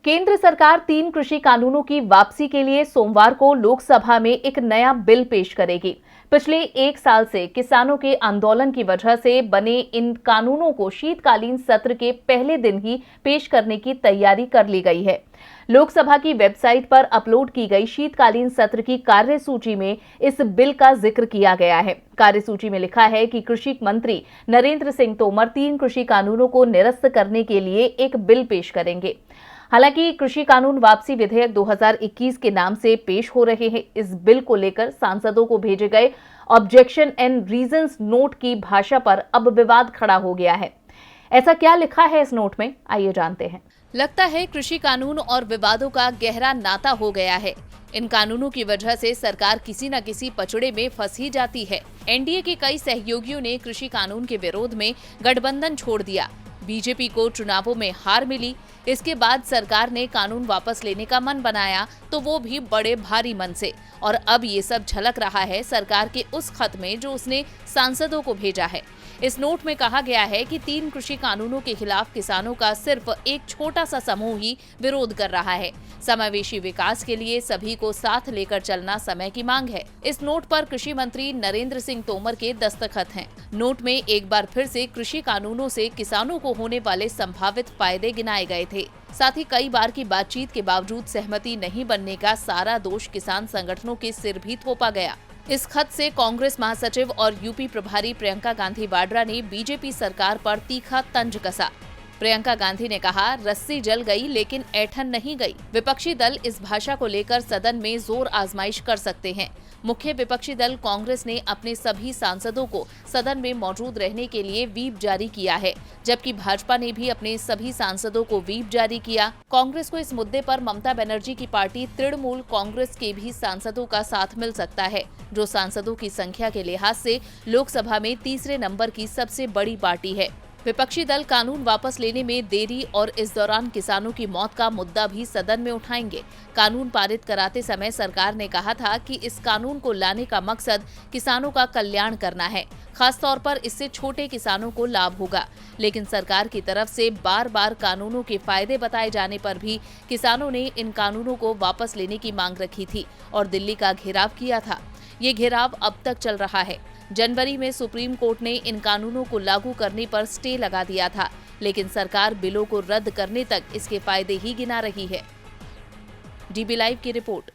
केंद्र सरकार 3 कृषि कानूनों की वापसी के लिए सोमवार को लोकसभा में एक नया बिल पेश करेगी। पिछले 1 साल से किसानों के आंदोलन की वजह से बने इन कानूनों को शीतकालीन सत्र के पहले दिन ही पेश करने की तैयारी कर ली गई है। लोकसभा की वेबसाइट पर अपलोड की गई शीतकालीन सत्र की कार्यसूची में इस बिल का जिक्र किया गया है। कार्यसूची में लिखा है कि कृषि मंत्री नरेंद्र सिंह तोमर 3 कृषि कानूनों को निरस्त करने के लिए एक बिल पेश करेंगे। हालांकि कृषि कानून वापसी विधेयक 2021 के नाम से पेश हो रहे हैं। इस बिल को लेकर सांसदों को भेजे गए ऑब्जेक्शन एंड रीजंस नोट की भाषा पर अब विवाद खड़ा हो गया है। ऐसा क्या लिखा है इस नोट में, आइए जानते हैं। लगता है कृषि कानून और विवादों का गहरा नाता हो गया है। इन कानूनों की वजह से सरकार किसी न किसी पचड़े में फंस ही जाती है। एनडीए के कई सहयोगियों ने कृषि कानून के विरोध में गठबंधन छोड़ दिया। बीजेपी को चुनावों में हार मिली। इसके बाद सरकार ने कानून वापस लेने का मन बनाया, तो वो भी बड़े भारी मन से। और अब ये सब झलक रहा है सरकार के उस खत में जो उसने सांसदों को भेजा है। इस नोट में कहा गया है कि 3 कृषि कानूनों के खिलाफ किसानों का सिर्फ एक छोटा सा समूह ही विरोध कर रहा है। समावेशी विकास के लिए सभी को साथ लेकर चलना समय की मांग है। इस नोट पर कृषि मंत्री नरेंद्र सिंह तोमर के दस्तखत हैं। नोट में एक बार फिर से कृषि कानूनों से किसानों को होने वाले संभावित फायदे गिनाए गए थे। साथ ही कई बार की बातचीत के बावजूद सहमति नहीं बनने का सारा दोष किसान संगठनों के सिर भी थोपा गया। इस खत से कांग्रेस महासचिव और यूपी प्रभारी प्रियंका गांधी वाड्रा ने बीजेपी सरकार पर तीखा तंज कसा। प्रियंका गांधी ने कहा, रस्सी जल गई लेकिन ऐठन नहीं गई। विपक्षी दल इस भाषा को लेकर सदन में जोर आजमाइश कर सकते हैं। मुख्य विपक्षी दल कांग्रेस ने अपने सभी सांसदों को सदन में मौजूद रहने के लिए व्हीप जारी किया है, जबकि भाजपा ने भी अपने सभी सांसदों को व्हीप जारी किया। कांग्रेस को इस मुद्दे पर ममता बनर्जी की पार्टी तृणमूल कांग्रेस के भी सांसदों का साथ मिल सकता है, जो सांसदों की संख्या के लिहाज से लोकसभा में तीसरे नंबर की सबसे बड़ी पार्टी है। विपक्षी दल कानून वापस लेने में देरी और इस दौरान किसानों की मौत का मुद्दा भी सदन में उठाएंगे। कानून पारित कराते समय सरकार ने कहा था कि इस कानून को लाने का मकसद किसानों का कल्याण करना है, खास तौर पर इससे छोटे किसानों को लाभ होगा। लेकिन सरकार की तरफ से बार बार कानूनों के फायदे बताए जाने पर भी किसानों ने इन कानूनों को वापस लेने की मांग रखी थी और दिल्ली का घेराव किया था। ये घेराव अब तक चल रहा है। जनवरी में सुप्रीम कोर्ट ने इन कानूनों को लागू करने पर स्टे लगा दिया था, लेकिन सरकार बिलों को रद्द करने तक इसके फायदे ही गिना रही है। डीबी लाइव की रिपोर्ट।